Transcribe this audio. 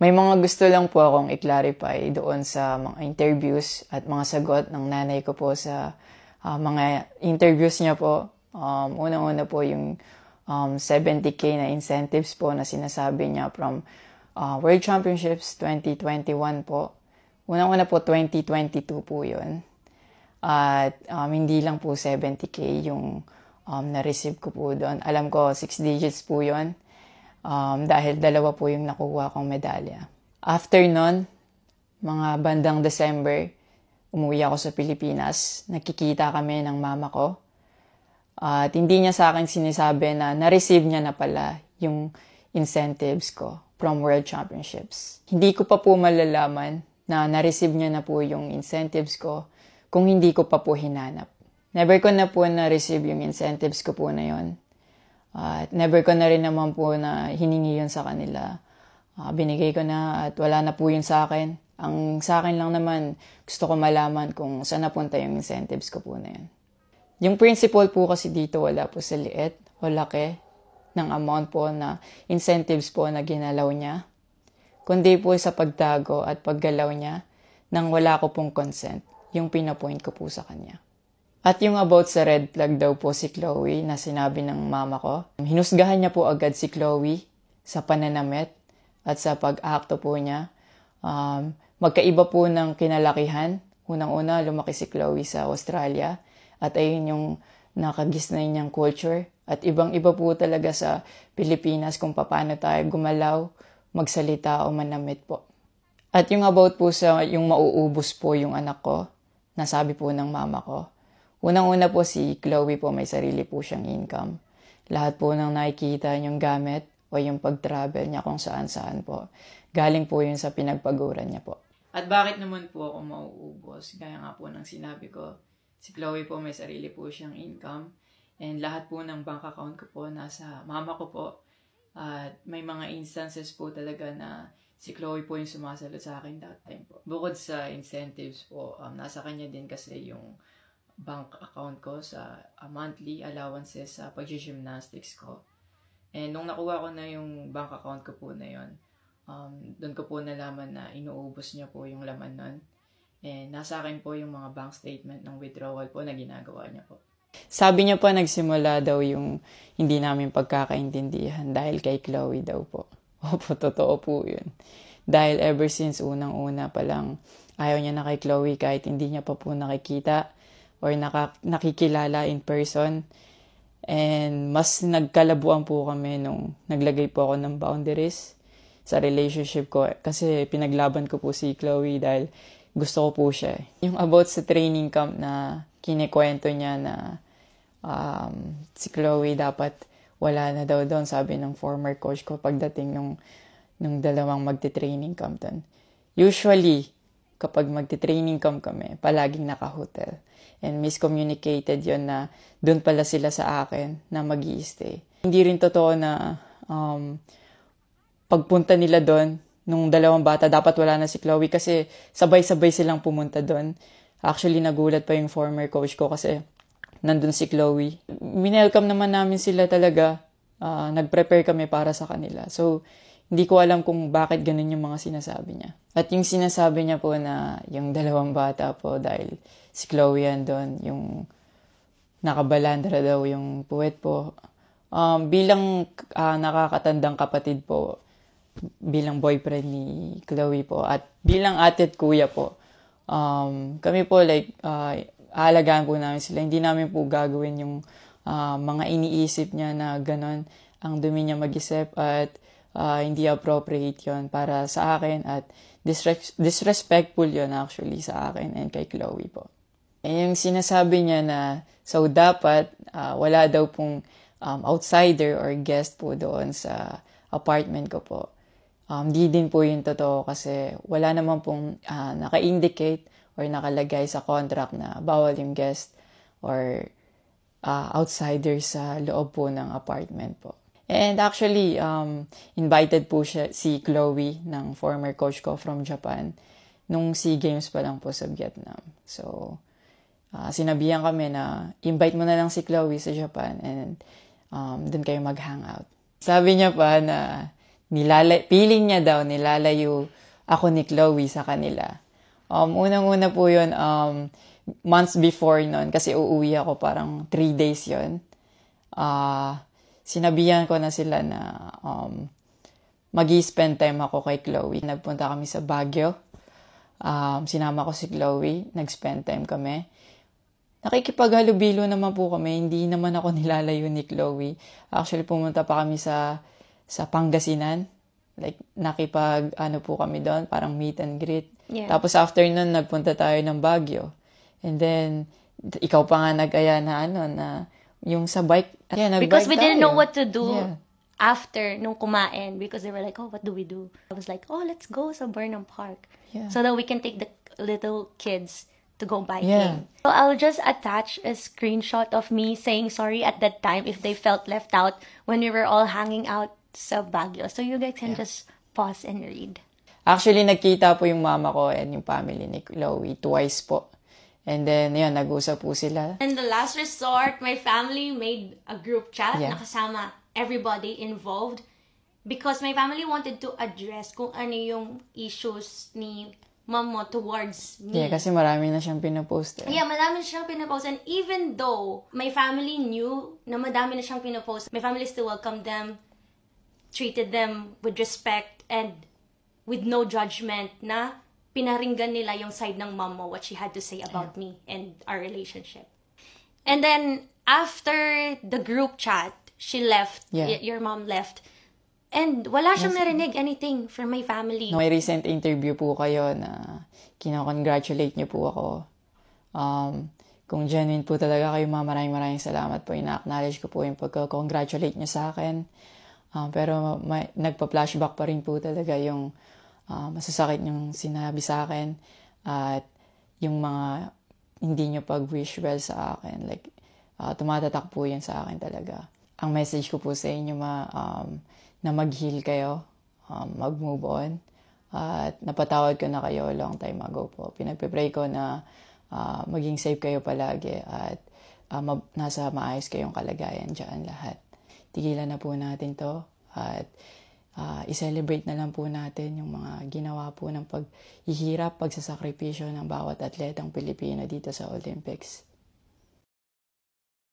May mga gusto lang po akong i-clarify doon sa mga interviews at mga sagot ng nanay ko po sa mga interviews niya po. Unang-una po yung 70K na incentives po na sinasabi niya from World Championships 2021 po. Unang-una po 2022 po yun. At hindi lang po 70K yung na-receive ko po doon. Alam ko 6 digits po yun. Dahil 2 po yung nakuha kong medalya. After nun, mga bandang December, umuwi ako sa Pilipinas. Nakikita kami ng mama ko. At hindi niya sa akin sinasabi na na-receive niya na pala yung incentives ko from World Championships. Hindi ko pa po malalaman na na-receive niya na po yung incentives ko kung hindi ko pa po hinanap. Never ko na po na-receive yung incentives ko po na yon. At never ko na rin naman po na hiningi yun sa kanila. Binigay ko na at wala na po yun sa akin. Ang sa akin lang naman, gusto ko malaman kung saan napunta yung incentives ko po na yun. Yung principle po kasi dito wala po sa liit o laki ng amount po na incentives po na ginalaw niya. Kundi po sa pagtago at paggalaw niya nang wala ko pong consent, yung pinapoint ko po sa kanya. At yung about sa red flag daw po si Chloe na sinabi ng mama ko, hinusgahan niya po agad si Chloe sa pananamit at sa pag-akto po niya. Magkaiba po ng kinalakihan. Unang-una, lumaki si Chloe sa Australia at ayun yung nakagisnay niyang culture. At ibang-iba po talaga sa Pilipinas kung paano tayo gumalaw, magsalita o manamit po. At yung about po sa yung mauubos po yung anak ko, nasabi po ng mama ko. Unang-una po si Chloe po may sarili po siyang income. Lahat po ng nakikita niyong gamit o yung pag-travel niya kung saan-saan po. Galing po yun sa pinagpaguran niya po. At bakit naman po ako mauubos? Gaya nga po ng sinabi ko, si Chloe po may sarili po siyang income. And lahat po ng bank account ko po nasa mama ko po. At may mga instances po talaga na si Chloe po yung sumasagot sa akin that time po. Bukod sa incentives po, nasa kanya din kasi yung bank account ko sa monthly allowances sa pag-gymnastics ko. And nung nakuha ko na yung bank account ko po na yun, doon ko po nalaman na inuubos niya po yung laman nun. And nasa akin po yung mga bank statement ng withdrawal po na ginagawa niya po. Sabi niya pa nagsimula daw yung hindi namin pagkakaintindihan dahil kay Chloe daw po. Opo, totoo po yun. Dahil ever since unang-una pa lang, ayaw niya na kay Chloe kahit hindi niya pa po nakikita or nakikilala in person. And mas nagkalabuan po kami nung naglagay po ako ng boundaries sa relationship ko. Kasi pinaglaban ko po si Chloe dahil gusto ko po siya. Yung about sa training camp na kinikwento niya na si Chloe dapat wala na daw doon, sabi ng former coach ko pagdating nung dalawang magte-training camp doon. Usually, kapag magte-training camp kami, palaging naka-hotel. And miscommunicated yon na doon pala sila sa akin na mag-i-stay. Hindi rin totoo na pagpunta nila doon, nung dalawang bata, dapat wala na si Chloe kasi sabay-sabay silang pumunta doon. Actually, nagulat pa yung former coach ko kasi nandun si Chloe. Minelcome naman namin sila talaga. Nag-prepare kami para sa kanila. So, hindi ko alam kung bakit ganun yung mga sinasabi niya. At yung sinasabi niya po na yung dalawang bata po dahil si Chloe yan doon, yung nakabalandra daw yung puwet po. Bilang nakakatandang kapatid po, bilang boyfriend ni Chloe po, at bilang ate at kuya po, kami po aalagaan po namin sila. Hindi namin po gagawin yung mga iniisip niya na gano'n. Ang dumi niya mag-isip at hindi appropriate yon para sa akin at disrespectful yon actually sa akin and kay Chloe po. And yung sinasabi niya na so dapat wala daw pong outsider or guest po doon sa apartment ko po. Di din po yung totoo kasi wala naman pong naka-indicate or nakalagay sa contract na bawal yung guest or outsider sa loob po ng apartment po. And actually, invited po si Chloe ng former coach ko from Japan nung SEA Games pa lang po sa Vietnam. So, sinabihan kami na invite mo na lang si Chloe sa Japan and doon kayo mag-hangout. Sabi niya pa na feeling niya daw, nilalayo ako ni Chloe sa kanila. Unang-una po yun, months before nun, kasi uuwi ako parang 3 days yun. Sinabihan ko na sila na mag-i-spend time ako kay Chloe. Nagpunta kami sa Baguio. Sinama ko si Chloe, nag-spend time kami. Nakikipaghalubilo naman po kami, hindi naman ako nilalayo ni Chloe. Actually, pumunta pa kami sa Pangasinan. Like, po kami doon, parang meet and greet. Yeah. Tapos after nun, nagpunta tayo ng Baguio. And then, ikaw pa nga nag-aya na yung sa bike. Yeah, because we didn't know what to do Yeah. after nung kumain, because they were like, oh, what do we do? I was like, oh, let's go sa Burnham Park. Yeah. So that we can take the little kids to go biking. Yeah. So I'll just attach a screenshot of me saying sorry at that time if they felt left out when we were all hanging out sa Baguio. So you guys can just pause and read. Actually, nagkita po yung mama ko and yung family ni Chloe twice po. And then, yun, nag-usap po sila. In the last resort, my family made a group chat Yeah. na kasama everybody involved because my family wanted to address kung ano yung issues ni mom mo towards me. Yeah, kasi marami na siyang pinapost. Yeah, madami na siyang pinapost. And even though my family knew na madami na siyang pinapost, my family still welcomed them, treated them with respect, and with no judgment na pinaringgan nila yung side ng mom mo, what she had to say about me and our relationship. And then, after the group chat, she left, your mom left, and wala siyang narinig anything from my family. May recent interview po kayo na kinakongratulate niyo po ako. Kung genuine po talaga kayo, maraming salamat po. Ina-acknowledge ko po yung pagka-congratulate niyo sa akin. Pero nagpa-flashback pa rin po talaga yung masasakit yung sinabi sa akin at yung mga hindi nyo pag-wish well sa akin. Like, tumatatak po yan sa akin talaga. Ang message ko po sa inyo na mag-heal kayo, mag-move on, at napatawad ko na kayo long time ago po. Pinagpipray ko na maging safe kayo palagi at nasa maayos kayong kalagayan dyan lahat. Tigilan na po natin to at i-celebrate na lang po natin yung mga ginawa po ng paghihirap, pagsasakripisyo ng bawat atletang Pilipino dito sa Olympics.